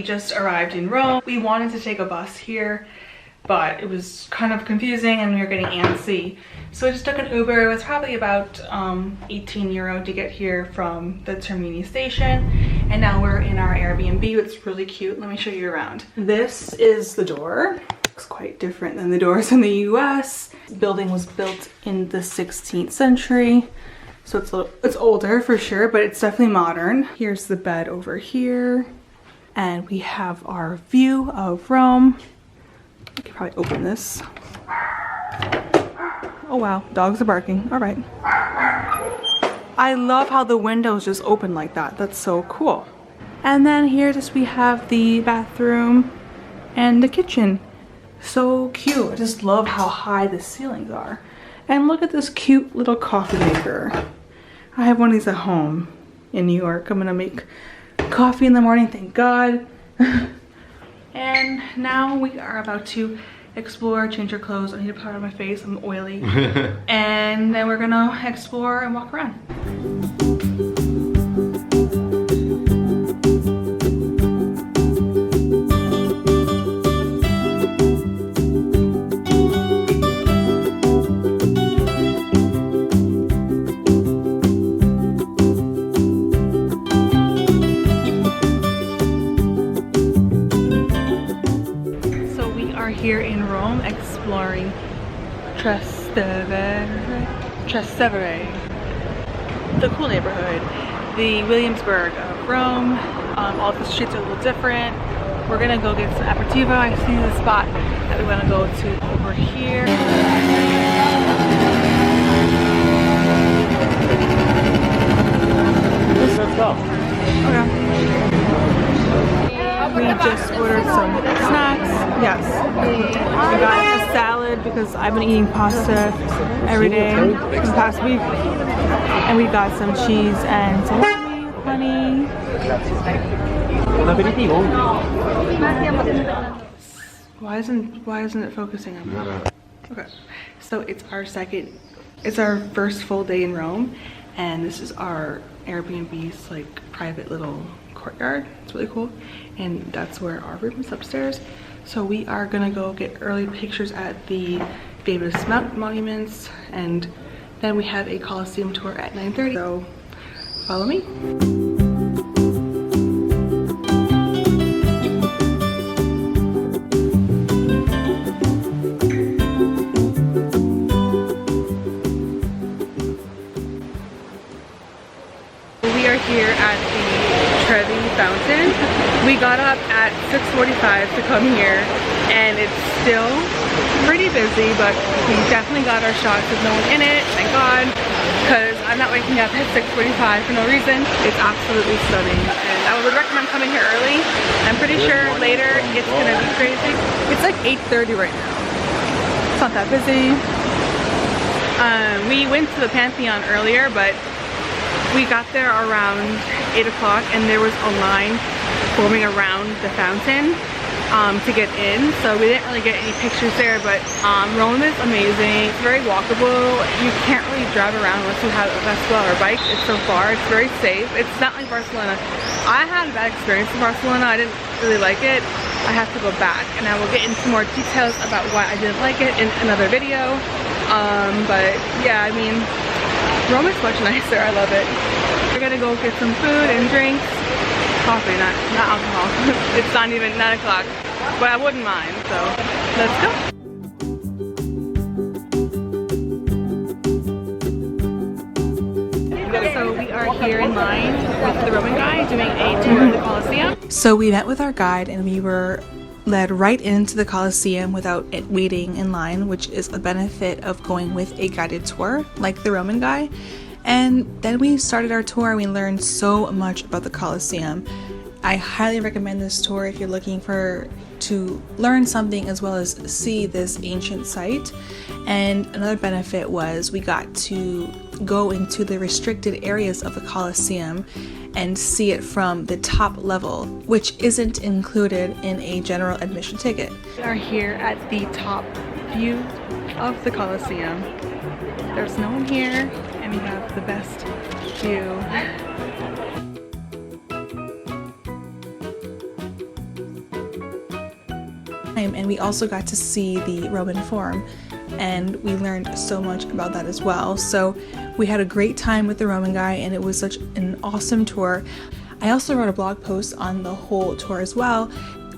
just arrived in Rome. We wanted to take a bus here, but it was kind of confusing and we were getting antsy. So I just took an Uber. It was probably about 18 euro to get here from the Termini station. And now we're in our Airbnb. It's really cute. Let me show you around. This is the door. It's quite different than the doors in the US. The building was built in the 16th century. So it's older for sure, but it's definitely modern. Here's the bed over here. And we have our view of Rome. I could probably open this. Oh wow, dogs are barking. All right. I love how the windows just open like that. That's so cool. And then here just we have the bathroom and the kitchen. So cute. I just love how high the ceilings are. And look at this cute little coffee maker. I have one of these at home in New York. I'm gonna make coffee in the morning, thank God. And now we are about to explore, change our clothes. I need to put on my face, I'm oily. And then we're gonna explore and walk around. Here in Rome, exploring Trastevere, the cool neighborhood, the Williamsburg of Rome. All the streets are a little different. We're gonna go get some aperitivo. I see the spot that we want to go to over here. Let's go. Okay. We just ordered some snacks. Yes. We got a salad because I've been eating pasta every day for the past week. And we got some cheese and some honey. Why isn't it focusing on me? Okay. So it's our first full day in Rome, and this is our Airbnb's like private little courtyard. It's really cool, and that's where our room is upstairs. So we are gonna go get early pictures at the famous mountain monuments, and then we have a Colosseum tour at 9:30. So follow me. We are here at the Trevi Fountain. We got up at 6:45 to come here, and it's still pretty busy, but we definitely got our shots with no one in it, thank God, because I'm not waking up at 6:45 for no reason. It's absolutely stunning, and I would recommend coming here early. I'm pretty sure later it's gonna be crazy. It's like 8:30 right now. It's not that busy. We went to the Pantheon earlier, but we got there around 8 o'clock, and there was a line forming around the fountain to get in, so we didn't really get any pictures there. But Rome is amazing. It's very walkable. You can't really drive around unless you have a Vespa or bike. It's so far. It's very safe. It's not like Barcelona. I had a bad experience in Barcelona. I didn't really like it. I have to go back, and I will get into more details about why I didn't like it in another video. But yeah, I mean, Rome is much nicer. I love it. We're gonna go get some food and drinks. Coffee, not alcohol. It's not even 9 o'clock, but I wouldn't mind, so let's go. So we are here in line with the Roman guy doing a tour of the Colosseum. So we met with our guide and we were led right into the Colosseum without waiting in line, which is a benefit of going with a guided tour like the Roman guy. And then we started our tour and we learned so much about the Colosseum. I highly recommend this tour if you're looking to learn something as well as see this ancient site. And another benefit was we got to go into the restricted areas of the Colosseum and see it from the top level, which isn't included in a general admission ticket. We are here at the top view of the Colosseum. There's no one here, and we have the best view. And we also got to see the Roman Forum, and we learned so much about that as well. So we had a great time with the Roman guy, and it was such an awesome tour. I also wrote a blog post on the whole tour as well,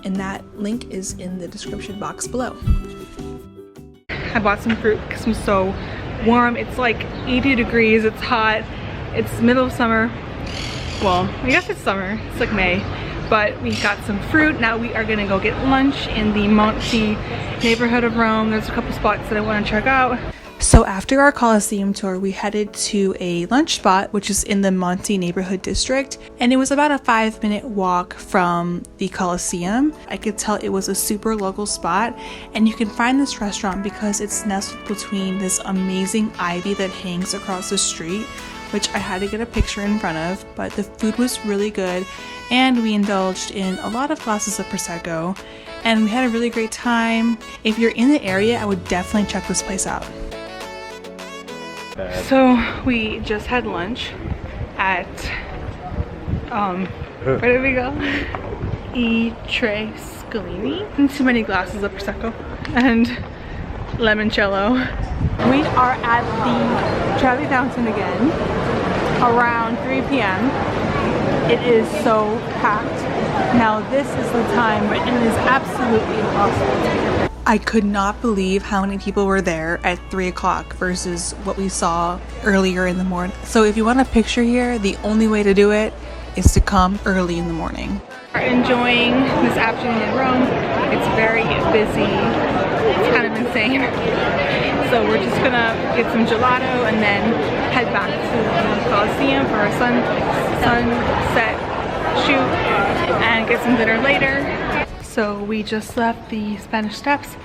and that link is in the description box below. I bought some fruit because I'm so warm. It's like 80 degrees, it's hot, it's middle of summer. Well, I guess it's summer, it's like May. But we got some fruit. Now we are gonna go get lunch in the Monte neighborhood of Rome. There's a couple spots that I wanna check out. So after our Colosseum tour, we headed to a lunch spot, which is in the Monte neighborhood district. And it was about a 5-minute walk from the Colosseum. I could tell it was a super local spot. And you can find this restaurant because it's nestled between this amazing ivy that hangs across the street, which I had to get a picture in front of, but the food was really good, and we indulged in a lot of glasses of Prosecco, and we had a really great time. If you're in the area, I would definitely check this place out. So we just had lunch at, where did we go? I Trastevere. And too many glasses of Prosecco and limoncello. We are at the Trevi Fountain again around 3 p.m. It is so packed. Now this is the time when it is absolutely impossible to get. I could not believe how many people were there at 3 o'clock versus what we saw earlier in the morning. So if you want a picture here, the only way to do it is to come early in the morning. We're enjoying this afternoon in Rome. It's very busy. It's kind of insane. So we're just gonna get some gelato and then head back to the Colosseum for our sunset shoot and get some dinner later. So we just left the Spanish Steps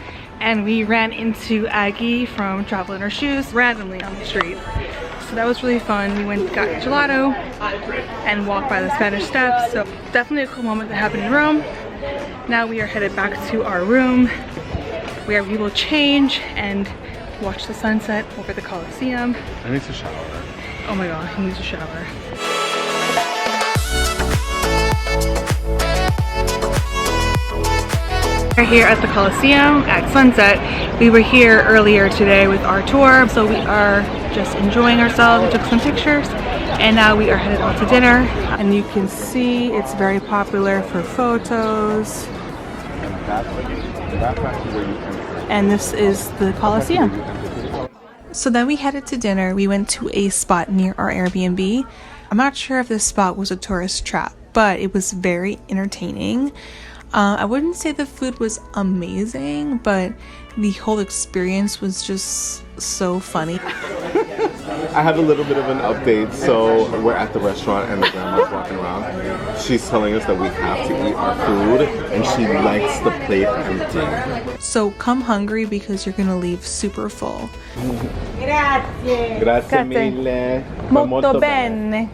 and we ran into Aggie from Travel in Her Shoes randomly on the street. So that was really fun. We went and got gelato and walked by the Spanish Steps. So definitely a cool moment that happened in Rome. Now we are headed back to our room where we will change and watch the sunset over the Colosseum. I need to shower. Oh my god, he needs to shower. We're here at the Colosseum at sunset. We were here earlier today with our tour, so we are just enjoying ourselves. We took some pictures and now we are headed out to dinner. And you can see it's very popular for photos. And this is the Colosseum. So then we headed to dinner. We went to a spot near our Airbnb. I'm not sure if this spot was a tourist trap, but it was very entertaining. I wouldn't say the food was amazing, but the whole experience was just so funny. I have a little bit of an update. So we're at the restaurant and the grandma's walking around. She's telling us that we have to eat our food and she likes the plate empty. So come hungry because you're gonna leave super full. Grazie. Grazie mille. Molto bene.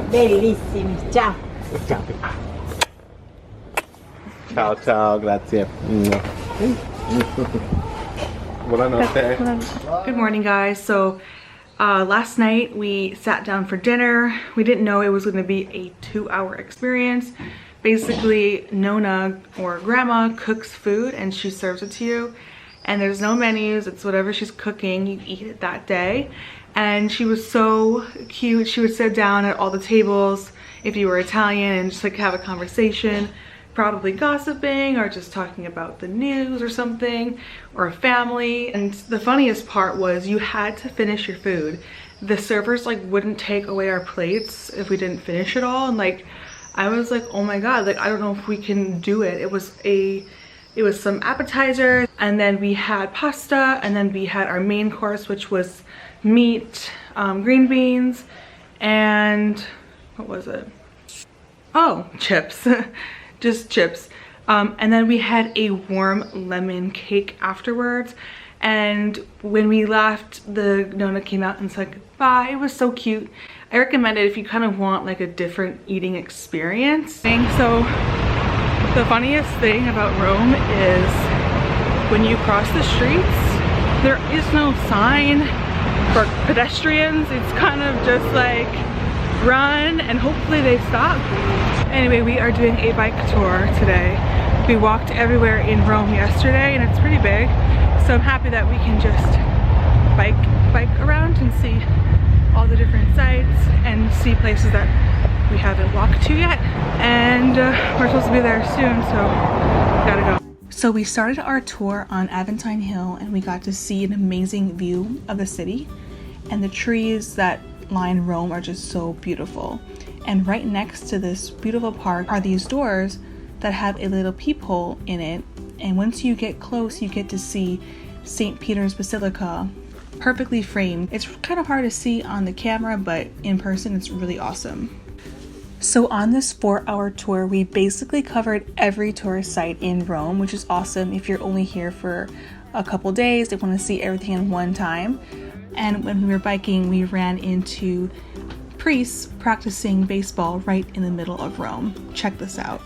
Bellissimi. Ciao. Ciao ciao, grazie. Buonanotte. Good morning, guys. So last night we sat down for dinner. We didn't know it was going to be a 2-hour experience. Basically, Nona or grandma cooks food and she serves it to you. And there's no menus. It's whatever she's cooking. You eat it that day. And she was so cute. She would sit down at all the tables if you were Italian and just like have a conversation. Probably gossiping or just talking about the news or something, or a family. And the funniest part was you had to finish your food. The servers like wouldn't take away our plates if we didn't finish it all. And like I was like, oh my god, like I don't know if we can do it. It was some appetizer, and then we had pasta, and then we had our main course, which was meat, green beans, and what was it? Oh, chips. Just chips. And then we had a warm lemon cake afterwards. And when we left, the Nona came out and said goodbye. It was so cute. I recommend it if you kind of want like a different eating experience. So the funniest thing about Rome is when you cross the streets, there is no sign for pedestrians. It's kind of just like run and hopefully they stop. Anyway, we are doing a bike tour today. We walked everywhere in Rome yesterday and it's pretty big, so I'm happy that we can just bike around and see all the different sites and see places that we haven't walked to yet. And we're supposed to be there soon, so gotta go. So we started our tour on Aventine Hill and we got to see an amazing view of the city, and the trees that line Rome are just so beautiful. And right next to this beautiful park are these doors that have a little peephole in it, and once you get close you get to see St. Peter's Basilica perfectly framed. It's kind of hard to see on the camera, but in person it's really awesome. So on this 4-hour tour, we basically covered every tourist site in Rome, which is awesome if you're only here for a couple days and want to see everything in one time. And when we were biking, we ran into priests practicing baseball right in the middle of Rome. Check this out.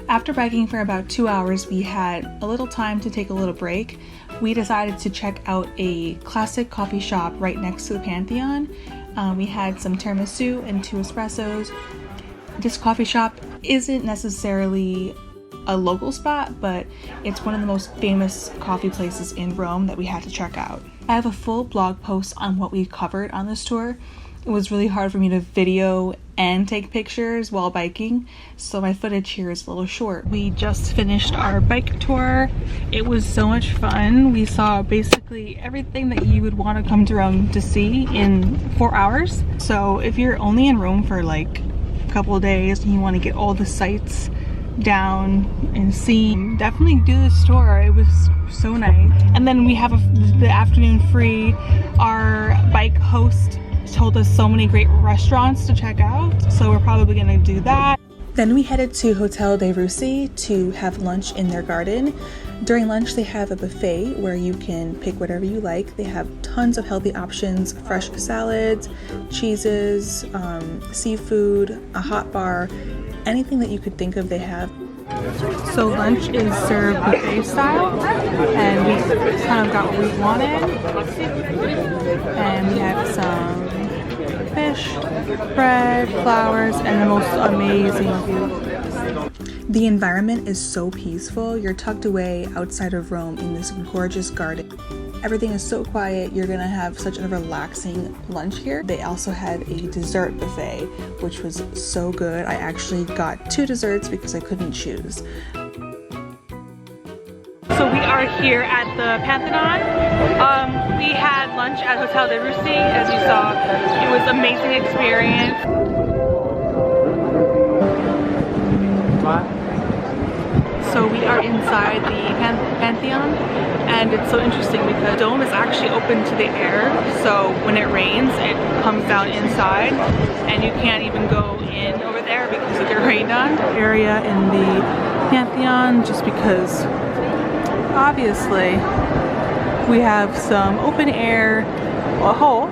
After biking for about 2 hours, we had a little time to take a little break. We decided to check out a classic coffee shop right next to the Pantheon. We had some tiramisu and 2 espressos. This coffee shop isn't necessarily a local spot, but it's one of the most famous coffee places in Rome that we had to check out. I have a full blog post on what we covered on this tour. It was really hard for me to video and take pictures while biking, so my footage here is a little short. We just finished our bike tour. It was so much fun. We saw basically everything that you would want to come to Rome to see in 4 hours. So if you're only in Rome for like a couple of days and you want to get all the sights down and see, definitely do this tour. It was so nice. And then we have the afternoon free. Our bike host told us so many great restaurants to check out, so we're probably gonna do that. Then we headed to Hotel dei Russi to have lunch in their garden. During lunch they have a buffet where you can pick whatever you like. They have tons of healthy options, fresh salads, cheeses, seafood, a hot bar, anything that you could think of they have. So lunch is served buffet style, and we kind of got what we wanted. And we had some fish, bread, flowers, and the most amazing view. The environment is so peaceful. You're tucked away outside of Rome in this gorgeous garden. Everything is so quiet. You're gonna have such a relaxing lunch here. They also had a dessert buffet, which was so good. I actually got 2 desserts because I couldn't choose. So we are here at the Pantheon. We had lunch at Hotel dei Russi, as you saw. It was an amazing experience. So we are inside the Pantheon, and it's so interesting because the dome is actually open to the air, so when it rains it comes down inside and you can't even go in over there because you get rained on. Area in the Pantheon, just because obviously we have some open air, a hole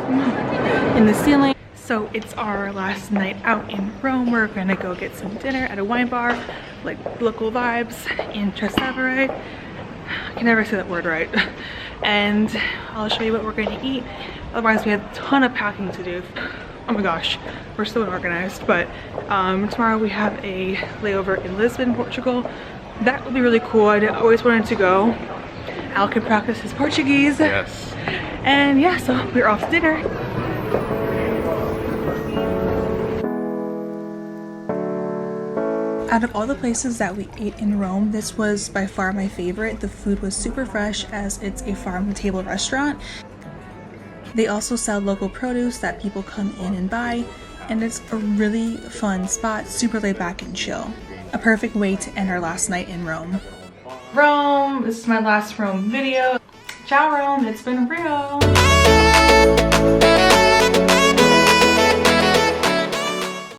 in the ceiling. So it's our last night out in Rome. We're gonna go get some dinner at a wine bar, like local vibes in Trastevere. I can never say that word right. And I'll show you what we're gonna eat. Otherwise we have a ton of packing to do. Oh my gosh, we're so unorganized. But tomorrow we have a layover in Lisbon, Portugal. That would be really cool. I always wanted to go. Al can practice his Portuguese. Yes. And yeah, so we're off to dinner. Out of all the places that we ate in Rome, this was by far my favorite. The food was super fresh as it's a farm-to-table restaurant. They also sell local produce that people come in and buy, and it's a really fun spot, super laid back and chill. A perfect way to end our last night in Rome. Rome, this is my last Rome video. Ciao Rome, it's been real.